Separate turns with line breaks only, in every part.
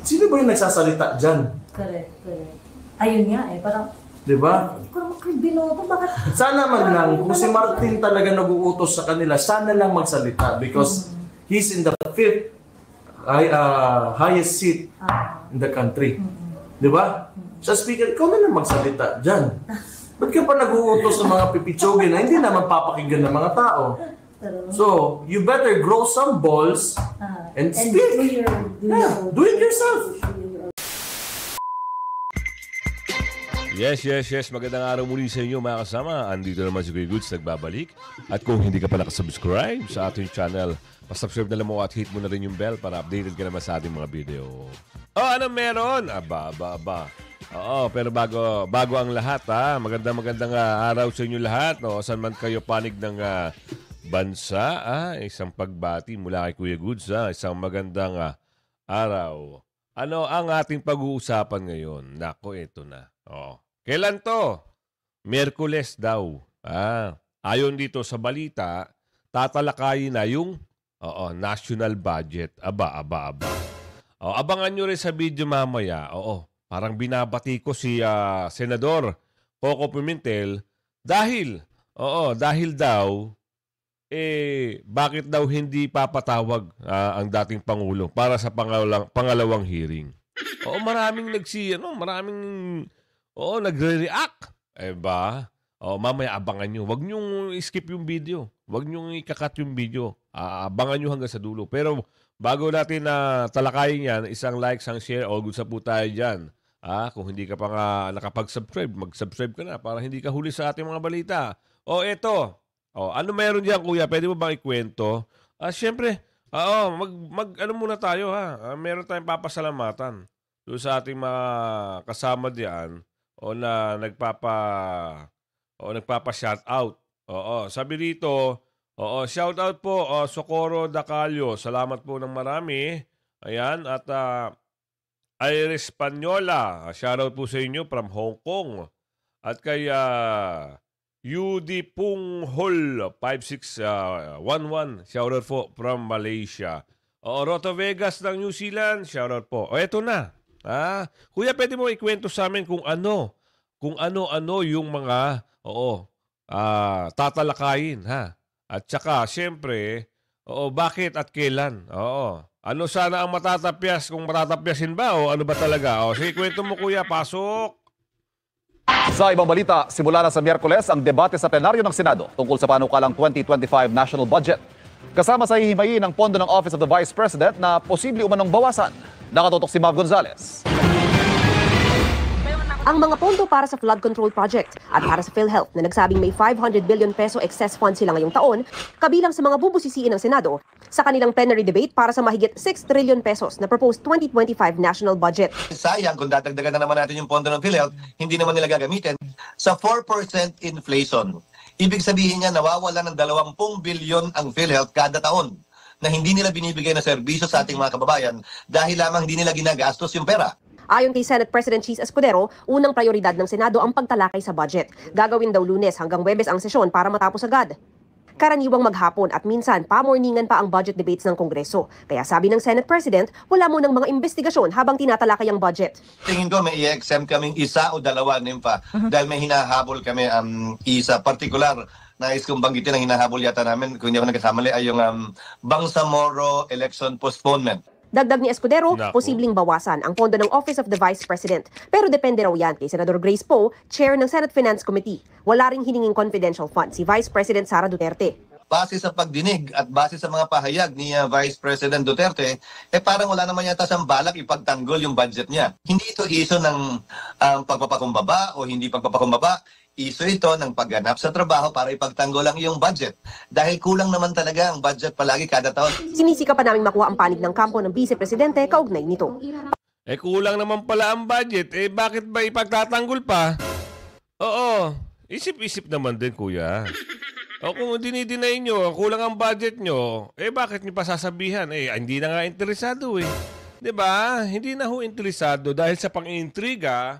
Sino ba yung nagsasalita dyan?
Correct, correct. Ayun nga eh, parang...
Diba?
Hindi ko naman binoto, bakit...
Sana man lang, kung si Martin talaga nag-uutos sa kanila, sana lang magsalita because he's in the fifth highest seat in the country. Diba? Sa speaker, ikaw na lang magsalita dyan. Ba't ka pa nag-uutos ng mga pipitsugin na hindi naman papakinggan ng mga tao? So, you better grow some balls and speak. Do it yourself.
Yes. Magandang araw muli sa inyo mga kasama. Andito naman si Kuya Goods nagbabalik. At kung hindi ka pa nakasubscribe sa ating channel, pasubscribe na lang mo at hit mo na rin yung bell para updated ka naman sa ating mga video. Oh, ano meron? Aba. Oo, pero bago ang lahat ha. Magandang araw sa inyo lahat. No? Saan man kayo panig ng bansa, isang pagbati mula kay Kuya Goods, isang magandang araw. Ano ang ating pag-uusapan ngayon? Nako, ito na. Kailan to? Miyerkules daw. Ayon dito sa balita, tatalakayin na yung national budget. Aba. Abangan nyo rin sa video mamaya. Parang binabati ko si Senador Coco Pimentel dahil daw bakit daw hindi papatawag ang dating Pangulo para sa pangalawang hearing? Maraming nagre-react. Mamaya abangan nyo. Huwag nyo skip yung video. Huwag nyo ikakat yung video. Abangan nyo hanggang sa dulo. Pero bago natin talakayin yan, isang like, isang share, all good sa po tayo dyan. Kung hindi ka pa nga nakapag-subscribe, mag-subscribe ka na para hindi ka huli sa ating mga balita. Eto. Ano meron diyan, kuya? Pwede mo bang ikwento? Siyempre, ano muna tayo ha. Meron tayong papasalamatan doon sa ating mga kasama diyan na nagpapa-shoutout. Sabi rito, shoutout po Socorro Dacalio. Salamat po ng marami. Ayan, at Iris Panyola, shoutout po sa inyo from Hong Kong. At kay Yudi Punghol 5611, shoutout po from Malaysia. Roto Vegas ng New Zealand, shoutout po. Eto na. Kuya, pwede mo ikwento sa amin kung ano yung mga tatalakayin ha. At saka syempre, bakit at kailan? Ano sana ang matatapyas, kung matatapyasin ba o ano ba talaga? Sige, kwento mo kuya, pasok.
Sa ibang balita, simula na sa Miyerkules ang debate sa plenaryo ng Senado tungkol sa panukalang 2025 national budget. Kasama sa hihimayin ng pondo ng Office of the Vice President na posible umanong bawasan. Nakatutok si Mav Gonzalez.
Ang mga pondo para sa flood control project at para sa PhilHealth na nagsabing may 500 billion peso excess funds sila ngayong taon, kabilang sa mga bubusisiin ng Senado sa kanilang plenary debate para sa mahigit 6 trillion pesos na proposed 2025 national budget.
Sayang kung dadagdagan na naman natin yung pondo ng PhilHealth, hindi naman nila gagamitin sa 4% inflation. Ibig sabihin niya nawawala ng 20 billion ang PhilHealth kada taon na hindi nila binibigay na serbisyo sa ating mga kababayan dahil lamang hindi nila ginagastos yung pera.
Ayon kay Senate President Cheese Escudero, unang prioridad ng Senado ang pagtalakay sa budget. Gagawin daw Lunes hanggang Huwebes ang sesyon para matapos agad. Karaniwang maghapon at minsan pamorningan pa ang budget debates ng Kongreso. Kaya sabi ng Senate President, wala munang mga investigasyon habang tinatalakay ang budget.
Tingin ko may i-exempt kaming isa o dalawa nimpa dahil may hinahabol kami isa particular. Nais kong banggitin ang hinahabol yata namin, kung hindi ako nagkakamali, ay yung Bangsamoro election postponement.
Dagdag ni Escudero, posibleng bawasan ang pondo ng Office of the Vice President. Pero depende raw yan kay Senador Grace Poe, Chair ng Senate Finance Committee. Wala ring hininging confidential fund si Vice President Sara Duterte.
Base sa pagdinig at base sa mga pahayag ni Vice President Duterte, parang wala naman yata siyang balak ipagtanggol yung budget niya. Hindi ito iso ng pagpapakumbaba o hindi pagpapakumbaba. Iso ito ng pagganap sa trabaho para ipagtanggol ang iyong budget. Dahil kulang naman talaga ang budget palagi kada taon.
Sinisika pa namin makuha ang panig ng kampo ng Vice Presidente kaugnay nito.
Kulang naman pala ang budget. Bakit ba ipagtatanggol pa? Isip-isip naman din, kuya. Kung dinidinay nyo, kulang ang budget nyo, bakit nyo pa sasabihan? Hindi na nga interesado Diba? Hindi na ho interesado dahil sa pang-intriga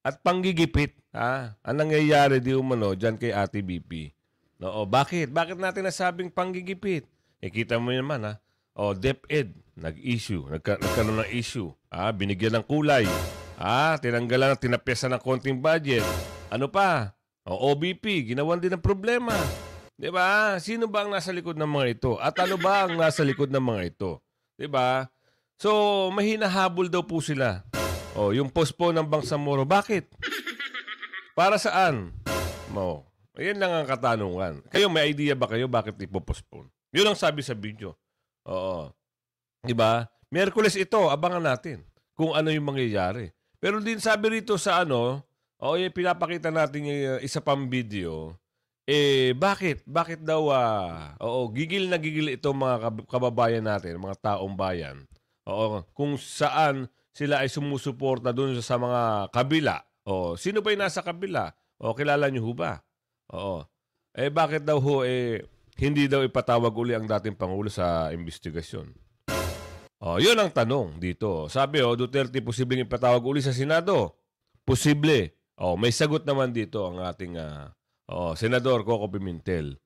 at panggigipit. Ang nangyayari di umano dyan kay Ate BP. Bakit? Bakit natin nasabing panggigipit? Kita mo naman DepEd nag-issue, nagkaroon ng issue. Binigyan ng kulay. Tinanggalan at tinapyasan ng konting budget. Ano pa? OBP, ginawan din ng problema. Di ba? Sino ba ang nasa likod ng mga ito? At ano ba ang nasa likod ng mga ito? Di ba? So, mahinahabol daw po sila. Yung postpone ng Bangsamoro. Bakit? Para saan? Ayan lang ang katanungan. Kayo, may idea ba kayo bakit ipopostpone? Yun ang sabi sa video. Oo. Diba? Miyerkules ito, abangan natin kung ano yung mangyayari. Pero din sabi rito sa pinapakita natin yung isa pang video. Bakit? Bakit daw, gigil na gigil itong mga kababayan natin, mga taong bayan. Kung saan sila ay sumusuporta doon sa mga kabila. Sino ba yung nasa kabila? Kilala niyo ho ba? Bakit daw hindi daw ipatawag uli ang dating Pangulo sa investigasyon? Yun ang tanong dito. Sabi, Duterte posibleng ipatawag uli sa Senado. Posible. May sagot naman dito ang ating Senador Coco Pimentel.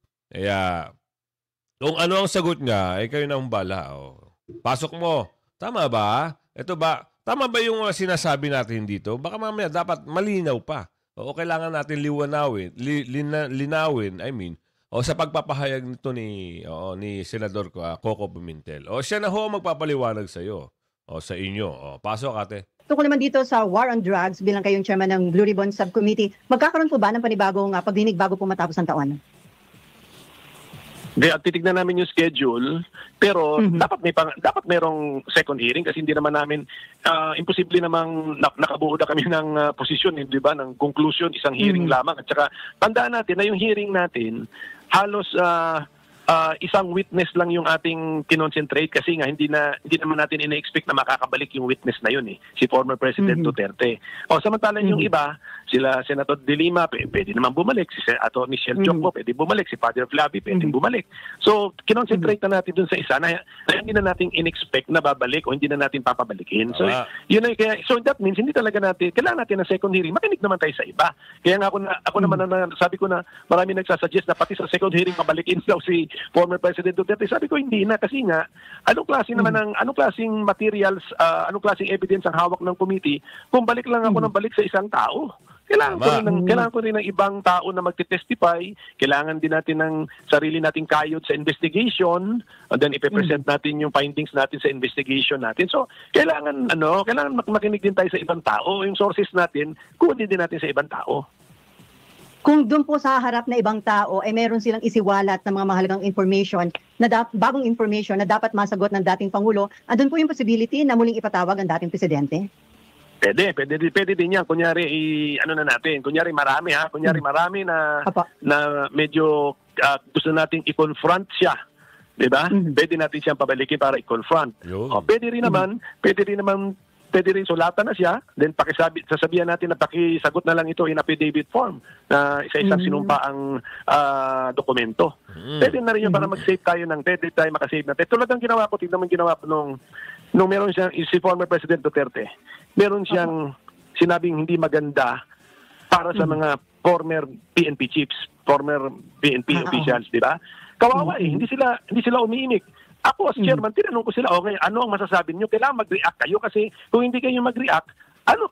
Kung ano ang sagot niya, kayo na humbala. Pasok mo. Tama ba? Ito ba? Tama ba yung sinasabi natin dito? Baka mamaya dapat malinaw pa. Kailangan natin linawin, sa pagpapahayag nito ni Senador Coco Pimentel. Siya na ho magpapaliwanag sa iyo. Sa inyo. Pasok, ate.
Tungkol naman dito sa war on drugs bilang kayong chairman ng Blue Ribbon Subcommittee, magkakaroon po ba ng panibagong pagdinig bago po matapos ang taon?
Titignan namin yung schedule, pero dapat merong second hearing kasi hindi naman namin imposible namang nakabuo na kami ng posisyon, di ba, ng conclusion, isang hearing lamang. At saka tandaan natin na yung hearing natin halos isang witness lang yung ating kinonsentrate kasi nga hindi naman natin ina-expect na makakabalik yung witness na yun si former President Duterte. Samantalang yung iba, sila Senator De Lima, pwede naman bumalik, si Atty. Michelle Jocko, pwede bumalik, si Father Flavi, pwede bumalik. So, kinonsentrate na natin dun sa isa na hindi na natin in-expect na babalik o hindi na natin papabalikin. So, so that means hindi talaga natin, kailangan natin ng second hearing, makinig naman tayo sa iba. Kaya nga ako naman sabi ko na marami nagsasuggest na pati sa second hearing pabalikin daw si former President Duterte. Sabi ko hindi na kasi nga anong klaseng materials, anong klaseng evidence ang hawak ng committee kung balik lang ako ng balik sa isang tao. Kailangan ko rin ng ibang tao na magte-testify. Kailangan din natin ng sarili nating kayod sa investigation, and then ipe-present natin yung findings natin sa investigation natin. So, kailangan makinig din tayo sa ibang tao. Yung sources natin, kunin din natin sa ibang tao.
Kung doon po sa harap na ibang tao, meron silang isiwalat ng mga mahalagang information, bagong information na dapat masagot ng dating Pangulo, andun po yung possibility na muling ipatawag ang dating Presidente?
Pwede din yan. Kunyari, marami na medyo gusto nating i-confront siya. Diba? Pwede natin siyang pabalikin para i-confront. Pwede rin sulatan na siya, then sasabihan natin na pakisagot na lang ito in affidavit form na isa-isang sinumpa ang dokumento. Pwede na rin yun para mag-save tayo pwede tayo makasave natin. Tulad ng ginawa ko, tignan mo ginawa ko nung meron siyang, si former President Duterte, meron siyang sinabing hindi maganda para sa mga former PNP chiefs, former PNP officials, di ba? Kawawa hindi sila umiimik. Ako as chairman, tinanong ko sila, okay, ano ang masasabi niyo? Kailangan mag-react kayo kasi kung hindi kayo mag-react,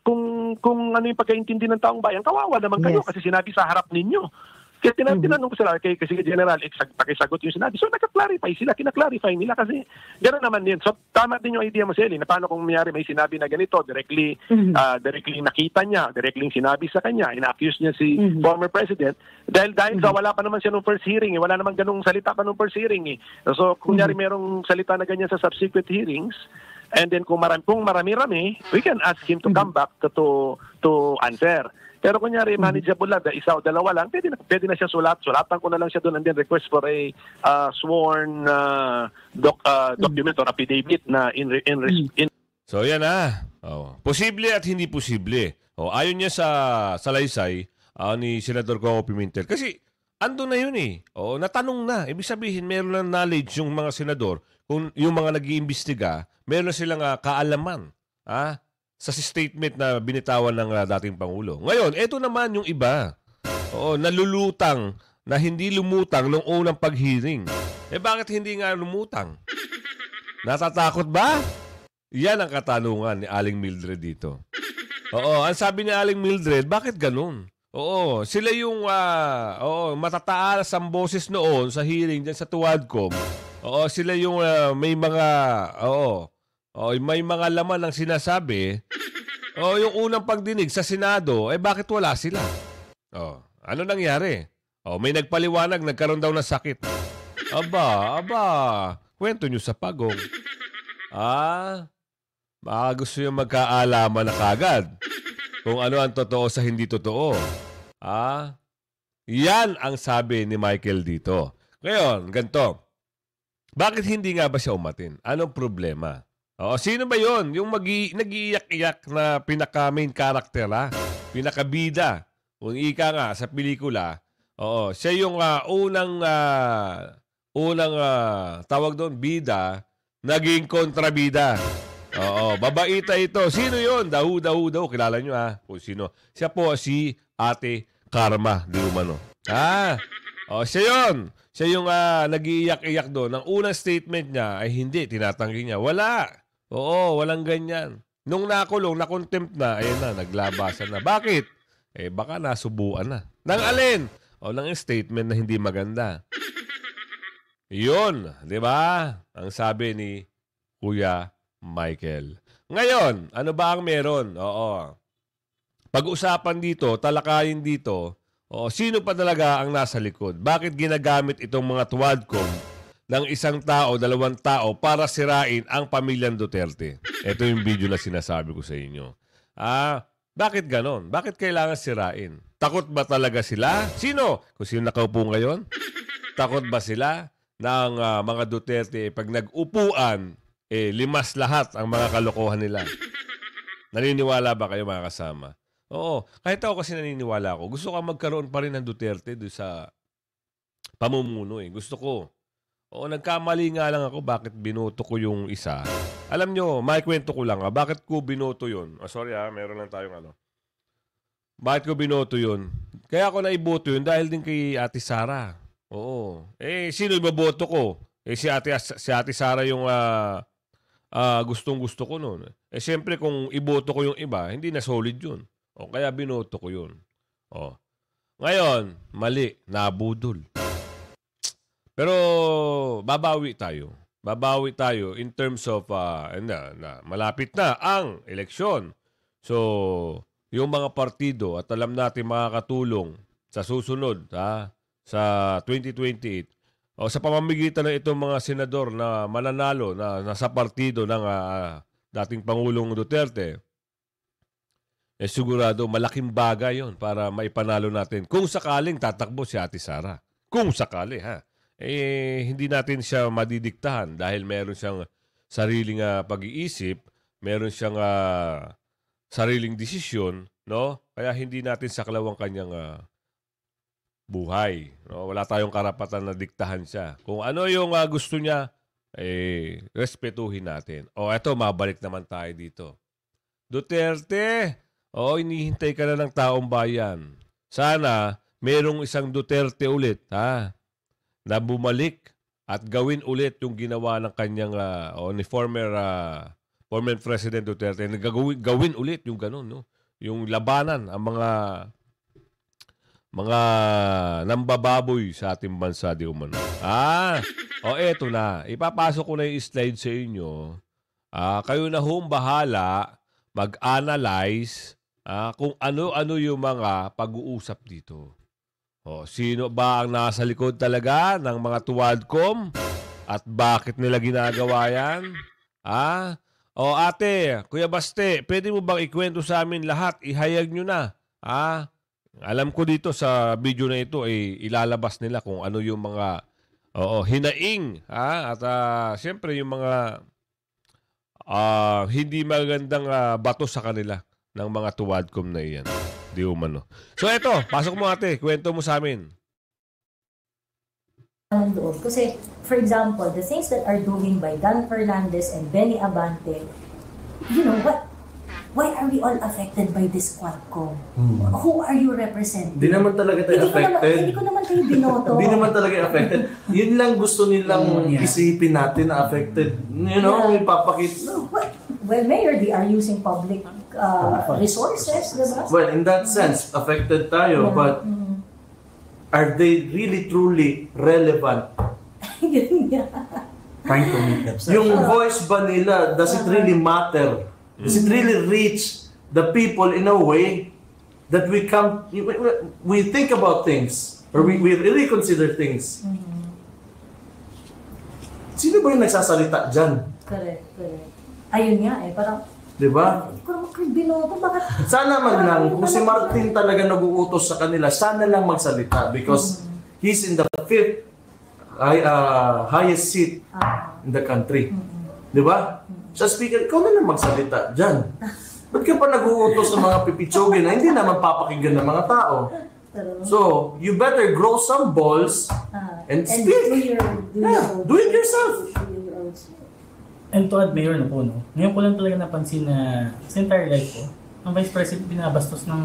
kung ano yung pagkaintindi ng taong bayan, kawawa naman kayo kasi sinabi sa harap ninyo. Kaya tinanong ko sila, kasi General, pakisagot yung sinabi. So nagka-clarify sila, kina-clarify nila kasi gano'n naman din. So tama din yung idea mo, Selly, na paano kung may sinabi na ganito, directly nakita niya, directly sinabi sa kanya, ina-accuse niya si former President, dahil sa wala pa naman siya nung first hearing, wala naman ganung salita pa nung first hearing. So kunyari merong salita na ganyan sa subsequent hearings, and then kung marami-rami, we can ask him to come back to answer. Pero kunyari, manageable lang, isa o dalawa lang, pwede na siya sulatan ko na lang siya doon and then request for a sworn document or affidavit na in
So yan posible at hindi posible. Ayon niya sa salaysay ni Senador Coco Pimentel. Kasi andun na yun natanong na. Ibig sabihin, meron na knowledge yung mga senador, kung yung mga nag-iimbestiga, meron na silang kaalaman. Sa statement na binitawan ng dating Pangulo. Ngayon, eto naman yung iba. Nalulutang na hindi lumutang nung unang pag-hearing. Bakit hindi nga lumutang? Natatakot ba? Yan ang katanungan ni Aling Mildred dito. Oo, ang sabi ni Aling Mildred, bakit ganun? Oo, sila yung matataas ang boses noon sa hearing dyan sa Tuwadcom. Oo, sila yung may mga laman ng sinasabi. Yung unang pagdinig sa Senado, bakit wala sila? Ano nangyari? May nagpaliwanag, nagkaroon daw ng sakit. Aba, kwento nyo sa pagong. Baka gusto nyo magkaalaman na kagad kung ano ang totoo sa hindi totoo. Yan ang sabi ni Michael dito. Ngayon, ganito. Bakit hindi nga ba siya umatin? Anong problema? Sino ba yon? Yung nag-iiyak-iyak na pinaka-main character, pinakabida. Kung ika nga sa pelikula, siya yung unang tawag doon, bida, naging kontrabida. Babaita ito. Sino yon? Daw. Kilala nyo kung sino. Siya po si Ate Karma, di umano. Siya yon. Siya yung nag-iiyak-iyak doon. Ang unang statement niya ay hindi, tinatanggi niya. Wala. Walang ganyan. Nung nakulong, na-contempt na, ayan na, naglabasan na. Bakit? Baka nasubuan na. Nang alin? Nang statement na hindi maganda. Yun, di ba? Ang sabi ni Kuya Michael. Ngayon, ano ba ang meron? Pag-usapan dito, talakayin dito, sino pa talaga ang nasa likod? Bakit ginagamit itong mga Tuwadcom ng isang tao, dalawang tao para sirain ang pamilyang Duterte? Ito yung video na sinasabi ko sa inyo. Bakit ganon? Bakit kailangan sirain? Takot ba talaga sila? Sino? Kung sino nakaupo ngayon? Takot ba sila ng mga Duterte pag nag-upuan, limas lahat ang mga kalokohan nila? Naniniwala ba kayo mga kasama? Oo. Kahit ako kasi naniniwala ako. Gusto ko magkaroon pa rin ng Duterte doon sa pamumuno. Gusto ko. Nagkamali nga lang ako bakit binoto ko yung isa. Alam nyo, maikwento ko lang bakit ko binoto yun. Sorry meron lang tayong Bakit ko binoto yun? Kaya ako naiboto yun dahil din kay Ate Sara. Oo. Sino ibaboto ko? Si Ate Sara yung gustong-gusto ko noon. Siyempre kung iboto ko yung iba, hindi na solid yun. Kaya binoto ko yun. Ngayon, mali. Nabudol. Pero babawi tayo. Babawi tayo in terms of malapit na ang eleksyon. So, yung mga partido at alam natin makakatulong sa susunod sa 2028 sa pamamagitan ng itong mga senador na mananalo na nasa partido ng dating Pangulong Duterte, sigurado malaking bagay yon para maipanalo natin kung sakaling tatakbo si Ate Sara. Kung sakali hindi natin siya madidiktahan dahil meron siyang sariling pag-iisip, meron siyang sariling desisyon, no? Kaya hindi natin saklaw ang kanyang buhay. No? Wala tayong karapatan na diktahan siya. Kung ano yung gusto niya, respetuhin natin. Eto, mabalik naman tayo dito. Duterte, inihintay ka na ng taong bayan. Sana merong isang Duterte ulit, na bumalik at gawin ulit yung ginawa ng kanyang ni former President Duterte. Gawin ulit yung ganun, no? Yung labanan ang mga nambababoy sa ating bansa, di umano. Eto na. Ipapasok ko na yung slide sa inyo. Kayo na bahala mag-analyze kung ano-ano yung mga pag-uusap dito. Sino ba ang nasa likod talaga ng mga Tuwadcom? At bakit nila ginagawa yan? Ate, Kuya Baste, pwede mo bang ikwento sa amin lahat? Ihayag nyo na. Alam ko dito sa video na ito, ilalabas nila kung ano yung mga hinaing. At siyempre yung mga hindi magandang bato sa kanila ng mga Tuwadcom na iyan. Di umano. So eto, pasok mo ate, kwento mo sa amin.
Kasi, for example, the things that are doing by Dan Fernandez and Benny Abante, you know what? Why are we all affected by this Quadcom? Who are you representing?
Di naman talaga tayo affected.
Hindi ko naman kayo binoto.
Hindi naman talaga affected. Yun lang gusto nilang isipin natin na affected. You know, ipapakita. No.
well, Mayor, they are using public resources, diba?
Well, in that sense, affected tayo, but are they really truly relevant?
Yun nga.
Trying to make themselves.
Yung voice ba nila, does it really matter? Does it really reach the people in a way that we think about things, or we really consider things? Sino ba yung nagsasalita dyan?
Correct. Ayun nga parang,
Di ba?
hindi ko naman binoto, bakit?
Sana man lang, kung si Martin talaga nag-uutos sa kanila, sana lang magsalita because he's in the fifth highest seat in the country. Di ba? Sa speaker, ikaw na lang magsalita dyan. Ba't ka pa nag-uutos ng mga pipitsogin na hindi naman papakinggan ng mga tao? So, you better grow some balls and speak. Do it yourself.
And to add, Mayor, po, no? Ngayon ko lang talaga napansin na sa entire life ko, ang Vice President binabastos ng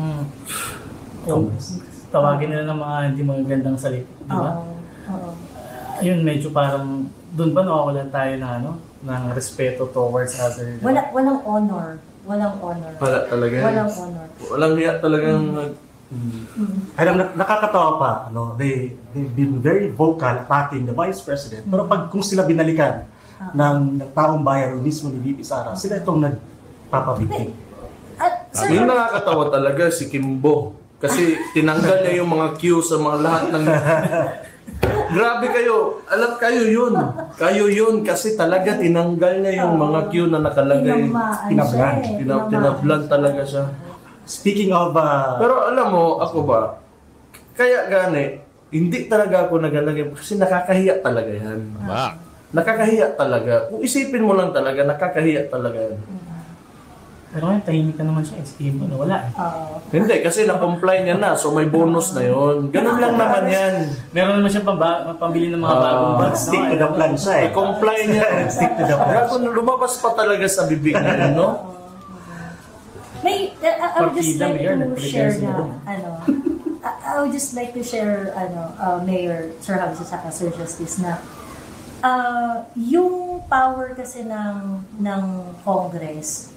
tawagin nila ng mga hindi magagandang salita. Di ba? Ayun, medyo parang doon ba nawawalan tayo ng respeto towards other...
Walang honor. Walang honor.
Wala talaga.
Walang honor.
Walang hiya talagang...
Alam, nakakatawa pa, they've been very vocal attacking the Vice President, pero kung sila binalikan ng taong bayan mismo ni VP Sara, sila itong nagpapabigting.
Yung nakakatawa talaga si Kimbo. Kasi tinanggal niya yung mga queue sa mga lahat ng... Grabe kayo. Alam kayo yun. Kayo yun kasi talaga tinanggal niya yung mga queue na nakalagay. Tinablan talaga siya.
Speaking of...
Pero alam mo, ako ba, kaya gani, hindi talaga ako nagalagay kasi nakakahiya talaga yan. Nakakahiya talaga. Kung isipin mo lang talaga, nakakahiya talaga yan.
Pero ngayon, tahimik ka naman siya. Stable na wala.
Hindi, kasi na-comply niya na. So may bonus na yon. Ganun lang naman yan.
Meron naman siya pambili ng mga bagong bags.
Stick to the plan siya eh.
Comply niya.
Stick to the plan.
Kung lumabas pa talaga sa bibig niya, no?
I would just like to share I would just like to share, Mayor Sir Javi sa Sir Justice na yung power kasi ng Congress,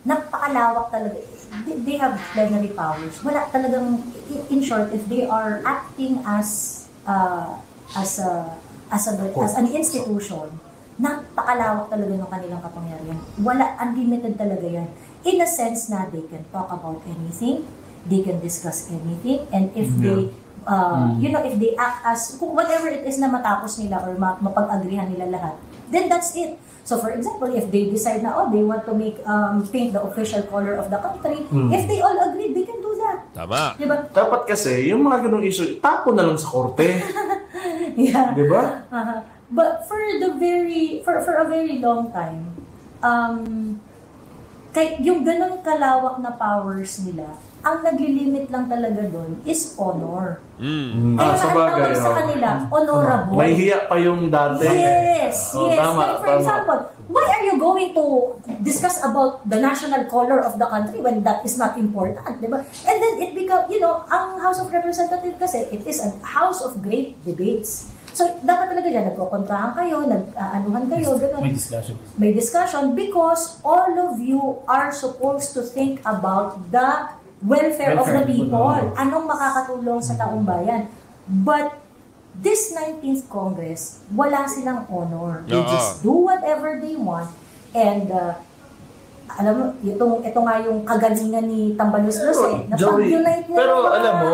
napakalawak talaga. They have plenary powers. Wala talagang, in short, if they are acting as an institution, napakalawak talaga ng kanilang kapangyarihan. Wala, unlimited talaga yan. In a sense na they can talk about anything, they can discuss anything, and if they, if they act as, whatever it is na matapos nila or mapag-agrihan nila lahat, then that's it. So for example, if they decide na, they want to make pink the official color of the country, if they all agree, they can do that.
Tama.
Diba?
Dapat kasi, yung mga ganung issue, tapo na lang sa korte.
Yeah.
Diba?
But for a very long time, yung ganun kalawak na powers nila, ang naglilimit lang talaga doon is honor. Kaya
sa
ang
bagay,
tawag sa kanila, honorable.
May hiya pa yung dati.
Yes.
Tama,
Like for example, why are you going to discuss about the national color of the country when that is not important, diba? And then it becomes, ang House of Representatives kasi, it is a house of great debates. So, dapat talaga dyan, nagkukontrahan kayo, nag-anuhan kayo, gano'n. May discussion because all of you are supposed to think about the welfare of the people. Anong makakatulong sa taong bayan. But this 19th Congress, wala silang honor. They just do whatever they want. And, alam mo, ito nga yung kagalingan ni Tambaluslos napag-unite niya.
Pero alam mo,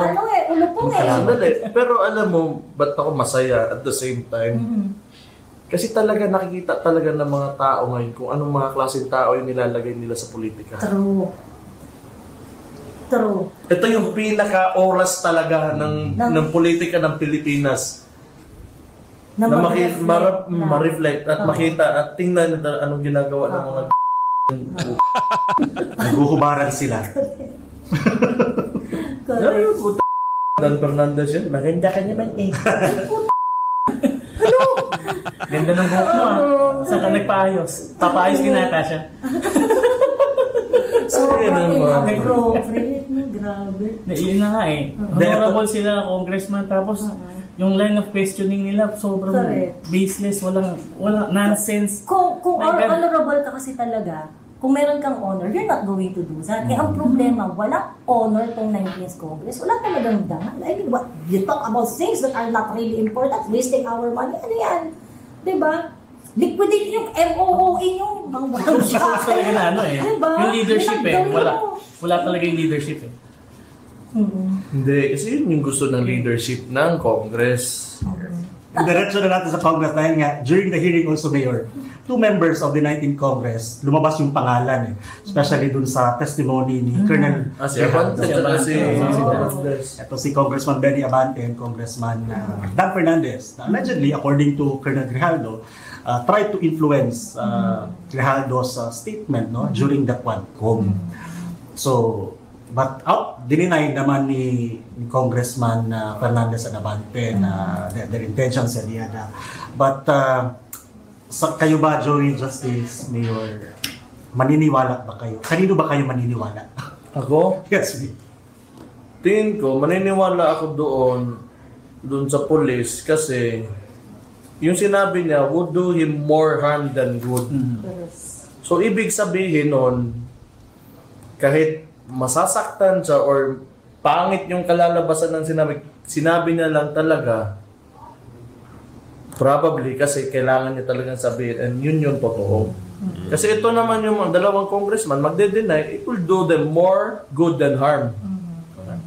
ulupong
pero alam mo, ba't ako masaya at the same time? Kasi talaga nakikita talaga ng mga tao ngayon kung anong mga klaseng tao yung nilalagay nila sa politika.
True.
Ito yung pinaka-oras talaga ng politika ng Pilipinas. Na ma-reflect at makita at tingnan anong ginagawa ng mga
Naghuhubaran sila.
Dan Fernandez yan, maganda ka naman eh.
Ganda ng buhok mo Saan ka nagpaayos? Papaayos ginata siya.
Appropriate mo, grabe.
Iyon na nga eh. Honorable sila congressman tapos yung line of questioning nila sobrang
Correct.
baseless, walang nonsense.
Kung
My God.
honorable ka kasi talaga, kung meron kang honor, you're not going to do that. Eh, ang problema, walang honor tong 19th Congress. Wala talagang dangal. I mean, what, you talk about things that are not really important, wasting our money. Ano yan? Diba? Liquidate yung MOOE yung mga
Gusto talaga na ano eh.
Diba?
Yung leadership eh.
Gawin
Wala.
mo.
Wala talaga yung leadership eh.
Hindi, kasi yun yung gusto ng leadership ng Congress.
Diretso na natin sa Congress dahil nga, during the hearing also, Mayor, 2 members of the 19th Congress, lumabas yung pangalan eh. Especially dun sa testimony ni Colonel
Si Abante,
Ito si Congressman Benny Abante and Congressman Dan Fernandez. Allegedly, according to Colonel Grijaldo, tried to influence Grijaldo's statement during the Quadcom. So, but dininay naman ni Congressman Fernandez and Abante na their intentions and yada. But kayo ba, Joey Justice, Mayor, maniniwala ba kayo? Kanino ba kayo maniniwala?
Ako?
Yes, me.
Tingin ko, maniniwala ako doon sa police kasi yung sinabi niya would do him more harm than good. So, ibig sabihin nun, kahit masasaktan siya or pangit yung kalalabasan ng sinabi niya lang talaga, probably kasi kailangan niya talagang sabihin and yun yung totoo. Kasi ito naman yung mga dalawang congressman, magde-deny, it will do them more good than harm.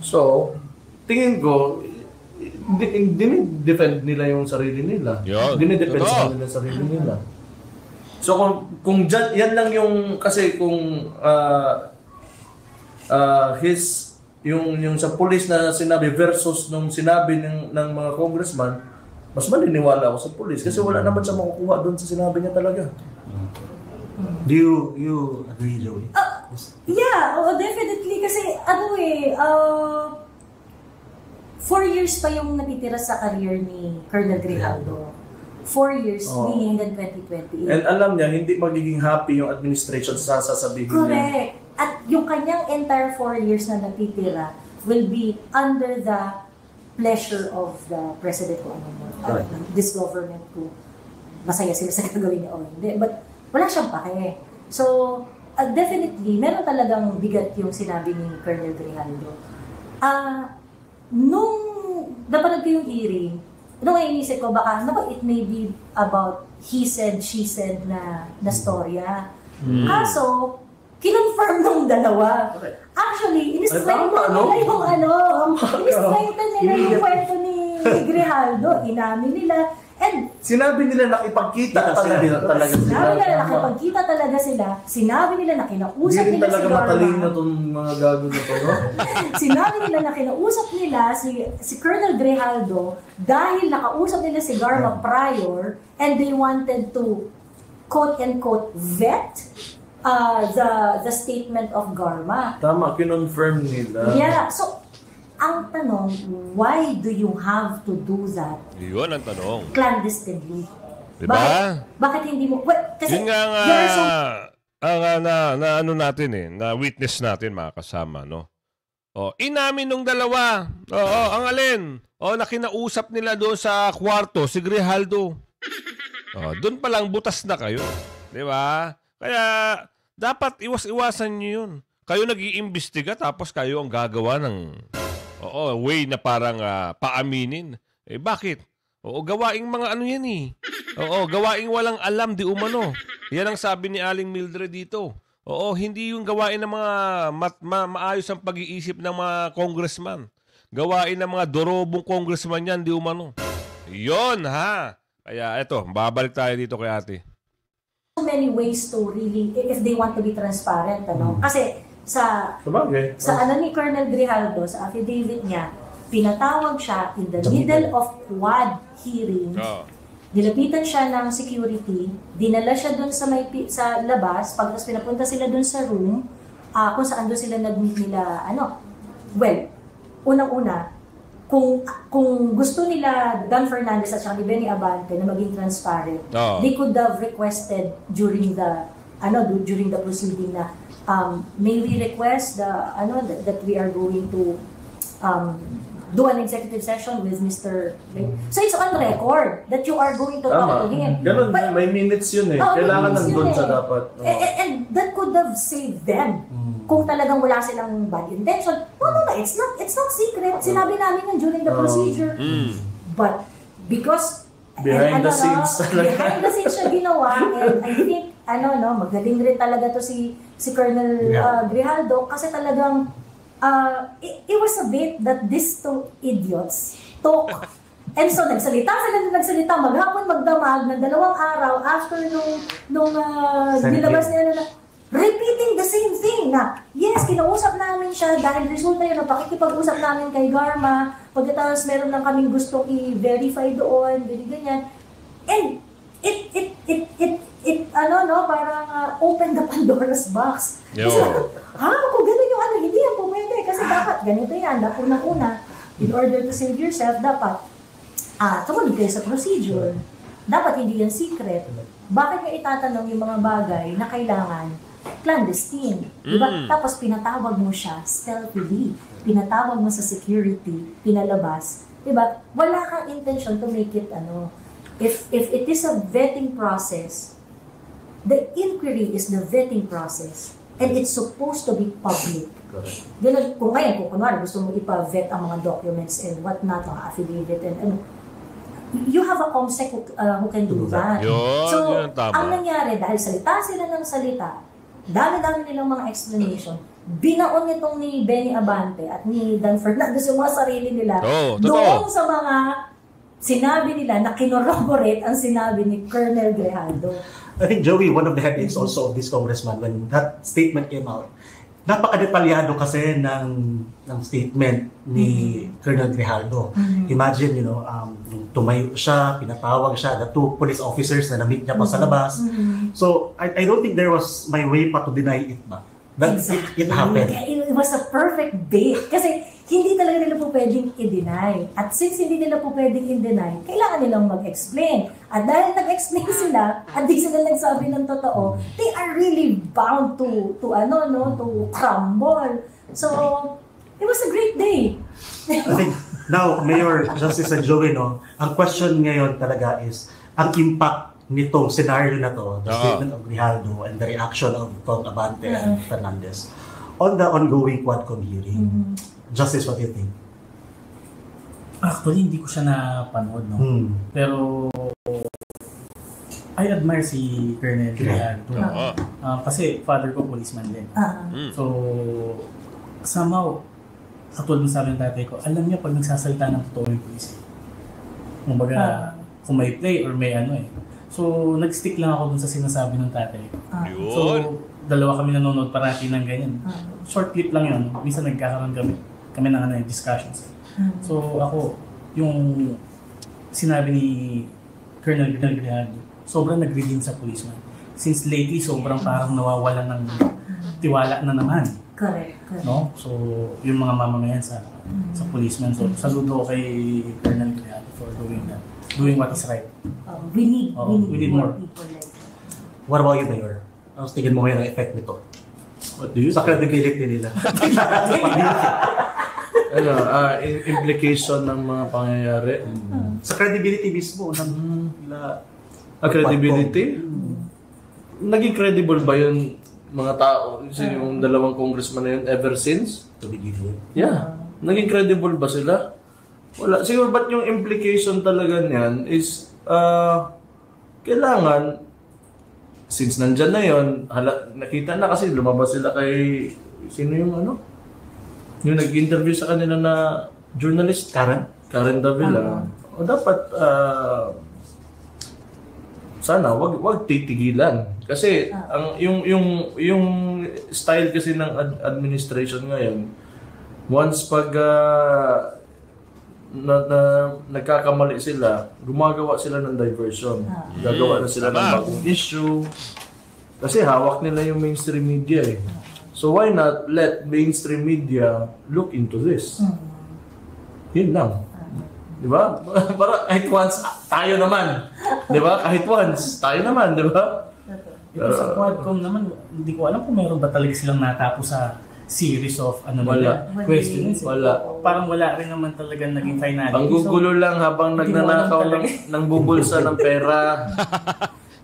So, tingin ko, dinidefend nila yung sarili nila. Dinidefend sa nila sarili nila. So, kung yan lang yung, kasi kung yung sa police na sinabi versus nung sinabi ng mga congressman, mas maniniwala ako sa police kasi wala naman siya makukuha doon sa sinabi niya talaga.
Do you agree, Joey?
Yeah, definitely. Kasi 4 years pa yung natitira sa career ni Colonel Grijaldo. 4 years, meaning hanggang 2028.
And alam niya, hindi magiging happy yung administration sa sasabihin niya.
Correct. At yung kanyang entire 4 years na natitira will be under the pleasure of the president ko this government ko. Masaya sila sa gagawin niya o hindi. But wala siyang pake. So, definitely, meron talagang bigat yung sinabi ni Colonel Grijaldo. Nung napanood ko yung hearing, nung inisip ko baka, it may be about he said, she said na storya. Kaso, kinonfirm nung dalawa. Actually, in-strengthen nila yung in-strengthen nila yung kwento ni Grijaldo. Inamin nila. And
sinabi nila nakipagkita talaga sila.
Sinabi nila nakipagkita talaga sila. Sinabi nila na kinausap nila si Garma.
Hindi rin talaga matalino itong mga gago na to, no?
Sinabi nila na kinausap nila si Colonel Grijaldo dahil nakausap nila si Garma prior and they wanted to quote-unquote vet the statement of Garma.
Tama, kinonfirm nila.
Yeah, so ang tanong, why do you have to do that?
Yun ang tanong.
Clandestinely.
Diba?
Bakit hindi mo? Kasi
yun nga na ano natin na witness natin mga kasama, no? Inamin nung dalawa. Ang alin? Na kinausap nila doon sa kwarto, si Grijaldo. Doon pa lang butas na kayo. Di ba? Kaya, dapat iwas-iwasan nyo yun. Kayo nag-iimbestiga tapos kayo ang gagawa ng way na parang paaminin. Bakit? Gawaing mga ano yan eh. Gawaing walang alam di umano. Yan ang sabi ni Aling Mildred dito. Hindi yung gawain ng mga maayos ang pag-iisip ng mga congressman. Gawain ng mga dorobong congressman yan di umano. Yon ha. Kaya eto, babalik tayo dito kay ate.
So many ways to really, if they want to be transparent, Kasi sa ni Colonel Grijaldo, sa affidavit niya, pinatawag siya in the middle of quad hearing. Nilapitan siya ng security, dinala siya doon sa labas, pagkas pinapunta sila doon sa room, kung saan doon sila nag-meet nila, unang-una, kung gusto nila Dan Fernandez at saka ni Benny Abante na maging transparent, they could have requested during the proceeding na may we request that we are going to do an executive session with Mr. So it's on record that you are going to talk to him.
Ganun,
But-
may minutes yun eh.
Oo,
Kailangan
minutes
nandun
yun
sa
eh.
dapat.
And that could have saved them. Kung talagang wala silang bad intention. No, it's not secret. Sinabi namin yan during the procedure. But because
Behind the scenes talaga.
Behind the scenes siya ginawa, and I think magaling rin talaga to si Colonel Grijaldo kasi talagang it was a bit that these two idiots talk. And so nagsalita maghapon magdamag ng 2 araw after nung nilabas niya na repeating the same thing na yes, kinausap namin siya dahil resulta yun ng pakikipag-usap namin kay Garma, pagkatapos meron lang kaming gustong i-verify doon, ganyan. And parang open the Pandora's box.
Yo.
Kung ganun yung hindi yan pumwede. Kasi dapat, ganito yan, unang-una, in order to save yourself, dapat, tumunod kayo sa procedure. Dapat hindi yan secret. Bakit nga itatanong yung mga bagay na kailangan clandestine? Diba? Tapos pinatawag mo siya stealthily. Pinatawag mo sa security, pinalabas. Diba? Wala kang intention to make it If it is a vetting process, the inquiry is the vetting process and it's supposed to be public. Ganun, kung kunwari gusto mo ipa-vet ang mga documents and whatnot, mga affidavit and you have a COMSEC who can do that. So, ang nangyari, dahil salita sila ng salita, dami-dami nilang mga explanation, binaon nitong ni Benny Abante at ni Dan Fernandez yung mga sarili nila doon sa mga sinabi nila na kinorroborate ang sinabi ni Colonel Grijaldo.
I think, Joey, one of the headaches also of this congressman when that statement came out, napaka-detalyado kasi ng statement ni Colonel Grijaldo. Imagine, nung tumayo siya, pinatawag siya, the 2 police officers na na-meet niya pa sa labas. So, I don't think there was my way pa to deny it ba. But it happened.
It was a perfect bait. Kasi hindi talaga nila po pwedeng i-deny. At since hindi nila po pwedeng i-deny, kailangan nilang mag-explain. At dahil nag-explain sila, at di sila nagsabi ng totoo, they are really bound to crumble. So, it was a great day.
I think now, Mayor Justice and Joey, ang question ngayon talaga is, ang impact nitong scenario na to, the statement of Grijaldo and the reaction of Tom Abante and Fernandez on the ongoing Quadcom hearing. Justice, what do you think?
Actually, hindi ko siya napanood, no? Pero I admire si Colonel Grijaldo. Kasi father ko policeman din. So, somehow, katulad ng sabi ng tatay ko, alam niya pag nagsasalita ng totoo yung police. Kumbaga, kung may play or may So, nag-stick lang ako dun sa sinasabi ng tatay ko. So, 2 kami nanonood parati ng ganyan. Short clip lang yun. Minsan nagkakaroon kami ng discussions. So, ako, yung sinabi ni Colonel Grijaldo, sobrang nag-redeem sa policeman. Since lately, sobrang parang nawawalan ng tiwala na naman.
Correct.
No? So, yung mga mamamayan sa policeman. So, saludo kay Colonel Grijaldo for doing what is right.
We need more people like that.
What about you, Mayor? Ang tingin mo ngayon ang effect nito?
What do you
Sa credibility nila.
implication ng mga pangyayari.
Sa credibility mismo ng nila.
Credibility? Naging credible ba yun mga tao? Yung 2 congressman na yun ever since?
To begin with.
Yeah. Naging credible ba sila? Wala. Siguro ba't yung implication talaga niyan is kailangan since nandyan na yun, nakita na kasi lumabas sila kay sino yung yung nag-interview sa kanila na journalist Karen Davila. O dapat sana wag titigilan kasi ang yung style kasi ng administration ngayon once pag nagkakamali sila, gumagawa sila ng diversion. Gagawa na sila ng bagong issue. Kasi hawak nila yung mainstream media eh. So why not let mainstream media look into this? Yun lang. Di ba? Para kahit once, tayo naman. Di ba? Kahit once, tayo naman. Di ba?
Sa Quadcom naman, hindi ko alam kung meron ba talaga silang natapos sa series of
Wala.
questions.
Wala.
Parang wala rin naman talaga naging finality.
Ang gugulo lang habang
Hindi mo alam
nagnanakaw
talaga.
ng bubulsa ng pera.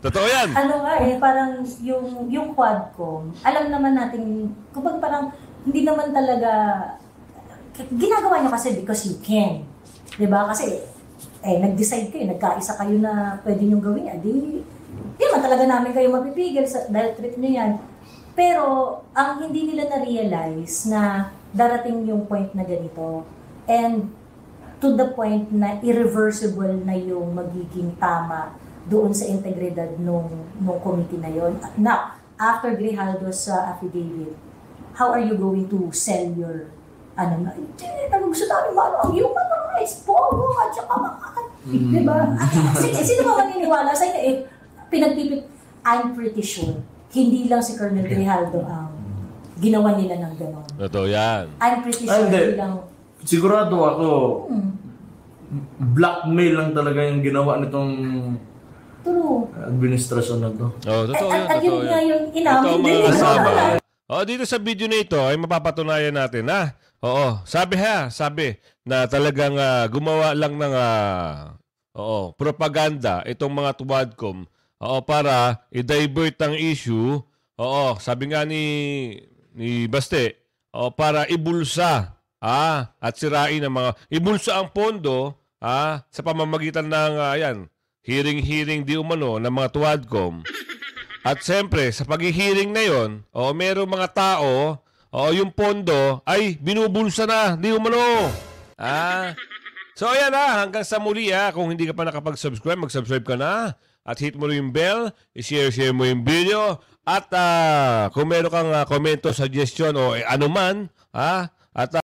Totoo yan.
Ano nga parang yung Quadcom, alam naman natin, kumbaga parang hindi naman talaga, ginagawa nyo kasi because you can. Diba? Kasi, nag-decide kayo, nagkaisa kayo na pwede nyo gawin, di man talaga namin kayo mapipigil dahil trip nyo yan. Pero, ang hindi nila na-realize na darating yung point na ganito, and to the point na irreversible na yung magiging tama doon sa integridad nung committee na yon. Now, after Grijaldo's affidavit, how are you going to sell your gusto namin ang human rights, pogo, at saka diba? Sino ba maniniwala sa inyo? I'm pretty sure, hindi lang si Colonel Grijaldo ang ginawa nila ng gano'n.
Totoo yan.
I'm pretty sure hindi lang.
Sigurado ako, blackmail lang talaga yung ginawa nitong
True.
administrasyon na to.
Totoo yan.
At yun nga yung inamin
Ito
din.
mga kasama. Dito sa video na ito ay mapapatunayan natin na sabi na talagang gumawa lang ng propaganda itong mga Quadcom para i-divert ang issue. Sabi nga ni Baste, para ibulsa at sirain ang mga ibulsa ang pondo sa pamamagitan ng hearing di umano ng mga Quadcom. At siyempre, sa paghihiring na yon, merong mga tao, yung pondo ay binubulsa na, di umano. So ayan hanggang sa muli kung hindi ka pa nakapag-subscribe, mag-subscribe ka na at hit mo rin yung bell, i-share mo yung video at kung meron kang komento, suggestion o anuman, at